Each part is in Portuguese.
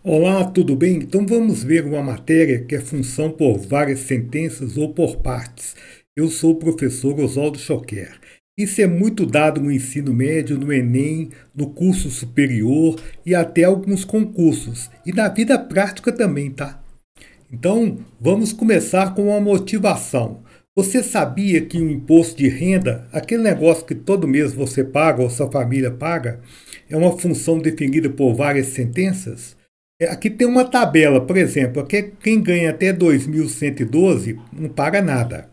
Olá, tudo bem? Então vamos ver uma matéria que é função por várias sentenças ou por partes. Eu sou o professor Oswaldo Choquer. Isso é muito dado no ensino médio, no Enem, no curso superior e até alguns concursos. E na vida prática também, tá? Então vamos começar com uma motivação. Você sabia que o imposto de renda, aquele negócio que todo mês você paga ou sua família paga, é uma função definida por várias sentenças? Aqui tem uma tabela, por exemplo, aqui quem ganha até 2.112 não paga nada.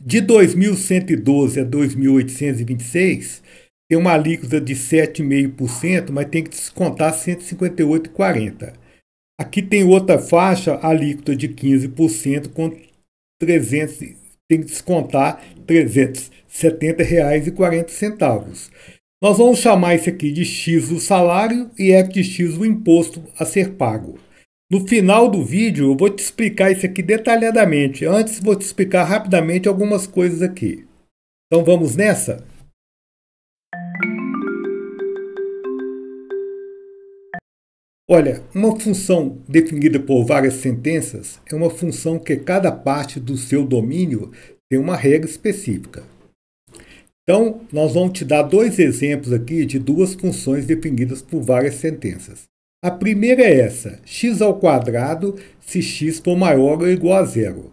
De 2.112 a 2.826 tem uma alíquota de 7,5%, mas tem que descontar 158,40. Aqui tem outra faixa, alíquota de 15% com 300, tem que descontar R$ 370,40. Nós vamos chamar isso aqui de X o salário e F de X o imposto a ser pago. No final do vídeo eu vou te explicar isso aqui detalhadamente. Antes vou te explicar rapidamente algumas coisas aqui. Então vamos nessa? Olha, uma função definida por várias sentenças é uma função que cada parte do seu domínio tem uma regra específica. Então, nós vamos te dar dois exemplos aqui de duas funções definidas por várias sentenças. A primeira é essa, x ao quadrado se x for maior ou igual a zero.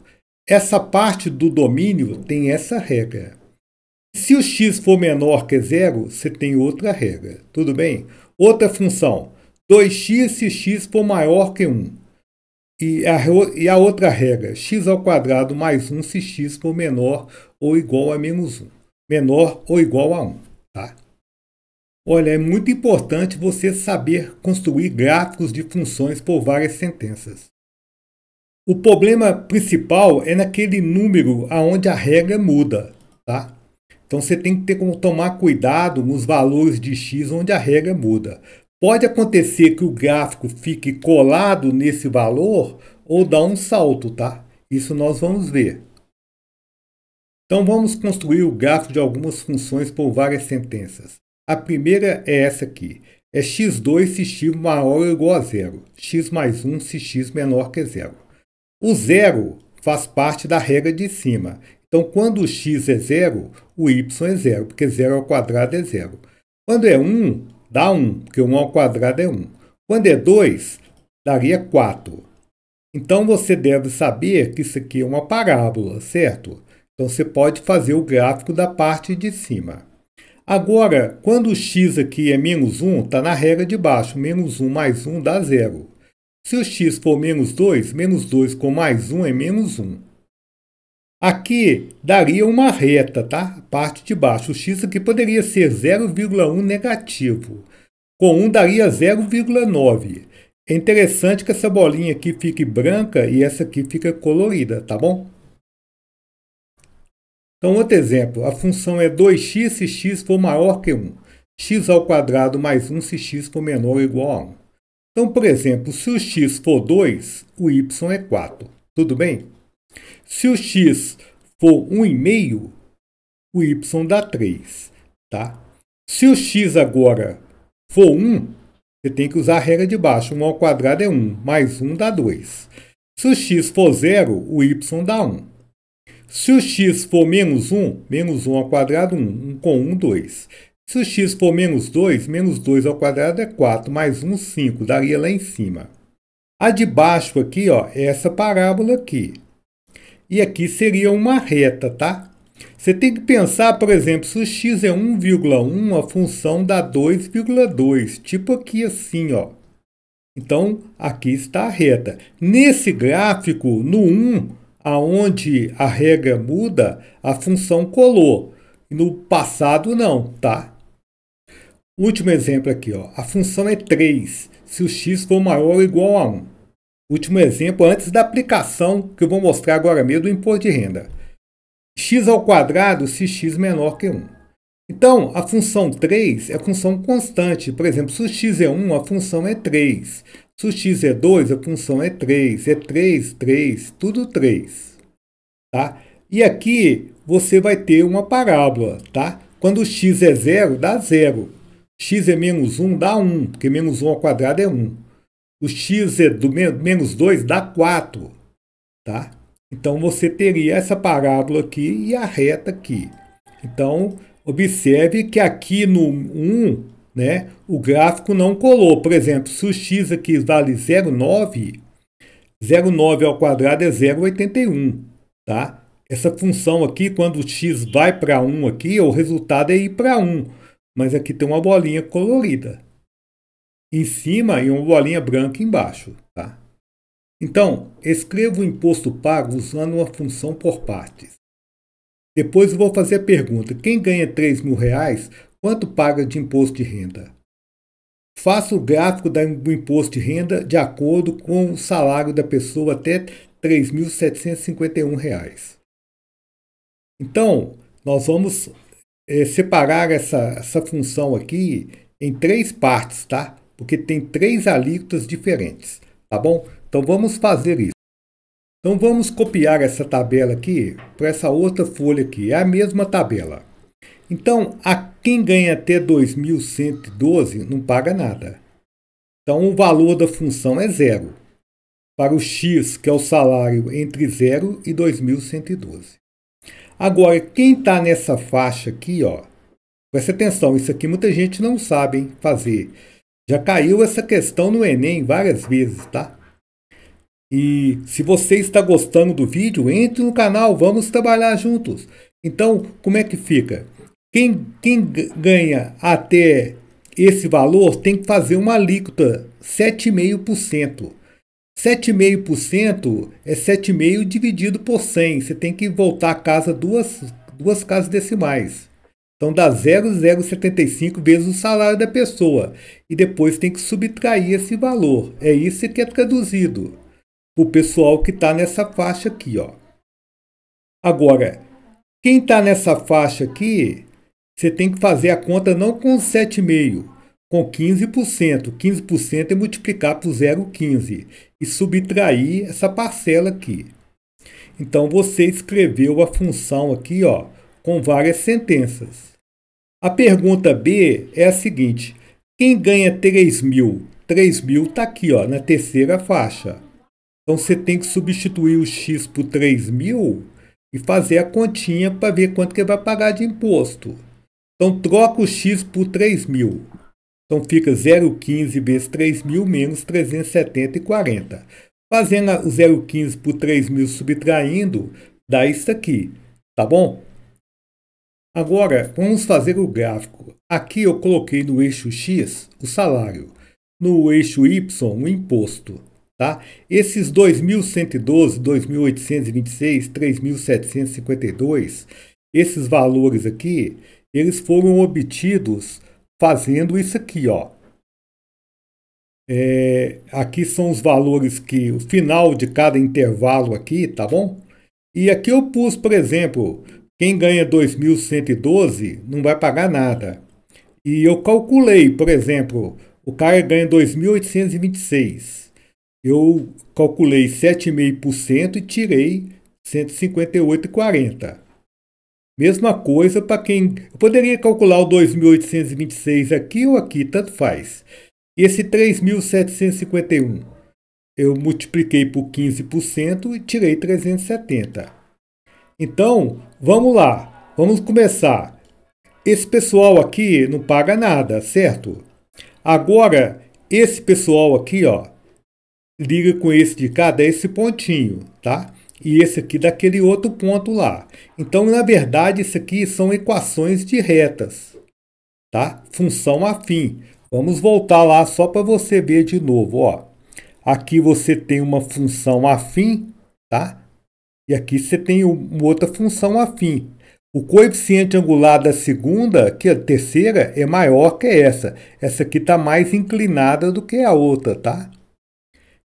Essa parte do domínio tem essa regra. Se o x for menor que zero, você tem outra regra. Tudo bem? Outra função, 2x se x for maior que 1. E a outra regra, x ao quadrado mais 1 se x for menor ou igual a menos 1. Menor ou igual a 1. Tá? Olha, é muito importante você saber construir gráficos de funções por várias sentenças. O problema principal é naquele número onde a regra muda. Tá? Então você tem que tomar cuidado nos valores de x onde a regra muda. Pode acontecer que o gráfico fique colado nesse valor ou dá um salto, tá? Isso nós vamos ver. Então vamos construir o gráfico de algumas funções por várias sentenças. A primeira é essa aqui. É x2 se x maior ou igual a zero. X mais 1 se x menor que zero. O zero faz parte da regra de cima. Então quando o x é zero, o y é zero, porque 0 ao quadrado é zero. Quando é 1, dá 1, porque 1 ao quadrado é 1. Quando é 2, daria 4. Então você deve saber que isso aqui é uma parábola, certo? Então você pode fazer o gráfico da parte de cima. Agora, quando o x aqui é menos 1, está na regra de baixo. Menos 1 mais 1 dá 0. Se o x for menos 2 com mais 1 é menos 1. Aqui daria uma reta, tá? A parte de baixo. O x aqui poderia ser 0,1 negativo. Com 1 daria 0,9. É interessante que essa bolinha aqui fique branca e essa aqui fica colorida, tá bom? Então, outro exemplo, a função é 2x se x for maior que 1. X ao quadrado mais 1 se x for menor ou igual a 1. Então, por exemplo, se o x for 2, o y é 4. Tudo bem? Se o x for 1,5, o y dá 3. Tá? Se o x agora for 1, você tem que usar a regra de baixo. 1 ao quadrado é 1, mais 1 dá 2. Se o x for 0, o y dá 1. Se o x for menos 1 ao quadrado 1, 1 com 1, 2. Se o x for menos 2 ao quadrado é 4, mais 1, 5, daria lá em cima. A de baixo aqui, ó, é essa parábola aqui. E aqui seria uma reta, tá? Você tem que pensar, por exemplo, se o x é 1,1, a função dá 2,2, tipo aqui assim, ó. Então, aqui está a reta. Nesse gráfico, no 1, aonde a regra muda, a função colou. No passado, não, tá? Último exemplo aqui, ó. A função é 3, se o x for maior ou igual a 1. Último exemplo, antes da aplicação, que eu vou mostrar agora mesmo do imposto de renda. X ao quadrado se x menor que 1. Então, a função 3 é a função constante. Por exemplo, se o x é 1, a função é 3. Se o x é 2, a função é 3. É 3, 3, tudo 3. Tá? E aqui você vai ter uma parábola. Tá? Quando o x é 0, dá 0. X é menos 1, dá 1, porque menos 1 ao quadrado é 1. o x é do menos 2 dá 4, tá? Então, você teria essa parábola aqui e a reta aqui. Então, observe que aqui no 1, né, o gráfico não colou. Por exemplo, se o x aqui vale 0,9, 0,9 ao quadrado é 0,81, tá? Essa função aqui, quando o x vai para 1 aqui, o resultado é ir para 1. Mas aqui tem uma bolinha colorida em cima e uma bolinha branca embaixo, tá? Então, escreva o imposto pago usando uma função por partes. Depois eu vou fazer a pergunta: quem ganha R$3.000, quanto paga de imposto de renda? Faça o gráfico do imposto de renda de acordo com o salário da pessoa até R$3.751. Então, nós vamos separar essa função aqui em 3 partes, tá? Porque tem 3 alíquotas diferentes, tá bom? Então, vamos fazer isso. Então, vamos copiar essa tabela aqui para essa outra folha aqui. É a mesma tabela. Então, quem ganha até 2.112 não paga nada. Então, o valor da função é 0. Para o x, que é o salário entre 0 e 2.112. Agora, quem está nessa faixa aqui, ó, presta atenção, isso aqui muita gente não sabe fazer. Já caiu essa questão no Enem várias vezes, tá? E se você está gostando do vídeo, entre no canal, vamos trabalhar juntos. Então, como é que fica? Quem ganha até esse valor tem que fazer uma alíquota 7,5%. 7,5% é 7,5 dividido por 100. Você tem que voltar a casa duas casas decimais. Então dá 0,075 vezes o salário da pessoa. E depois tem que subtrair esse valor. É isso que é traduzido para o pessoal que está nessa faixa aqui, ó. Agora, quem está nessa faixa aqui, você tem que fazer a conta não com 7,5%, com 15%. 15% é multiplicar por 0,15 e subtrair essa parcela aqui. Então, você escreveu a função aqui, ó, com várias sentenças. A pergunta B é a seguinte: quem ganha 3.000? 3.000 está aqui, ó, na terceira faixa. Então, você tem que substituir o x por 3.000 e fazer a continha para ver quanto que vai pagar de imposto. Então, troca o x por 3.000. Então, fica 0,15 vezes 3.000 menos 370,40. Fazendo o 0,15 por 3.000 subtraindo, dá isso aqui, tá bom? Agora, vamos fazer o gráfico. Aqui eu coloquei no eixo X o salário, no eixo Y o imposto. Tá? Esses 2.112, 2.826, 3.752, esses valores aqui, eles foram obtidos fazendo isso aqui, ó. Aqui são os valores que o final de cada intervalo aqui, tá bom? E aqui eu pus, por exemplo, quem ganha 2.112 não vai pagar nada. E eu calculei, por exemplo, o cara ganha 2.826. Eu calculei 7,5% e tirei 158,40. Mesma coisa para quem... Eu poderia calcular o 2.826 aqui ou aqui, tanto faz. Esse 3.751, eu multipliquei por 15% e tirei 370. Então, vamos lá. Vamos começar. Esse pessoal aqui não paga nada, certo? Agora, esse pessoal aqui, ó, liga com esse de cá, dá esse pontinho, tá? E esse aqui daquele outro ponto lá. Então, na verdade, isso aqui são equações de retas, tá? Função afim. Vamos voltar lá só para você ver de novo, ó. Aqui você tem uma função afim, tá? E aqui você tem uma outra função afim. O coeficiente angular da segunda, que a terceira, é maior que essa. Essa aqui está mais inclinada do que a outra, tá?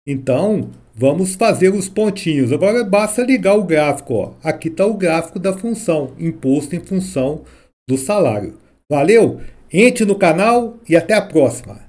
Então, vamos fazer os pontinhos. Agora basta ligar o gráfico, ó. Aqui está o gráfico da função, imposto em função do salário. Valeu? Entre no canal e até a próxima!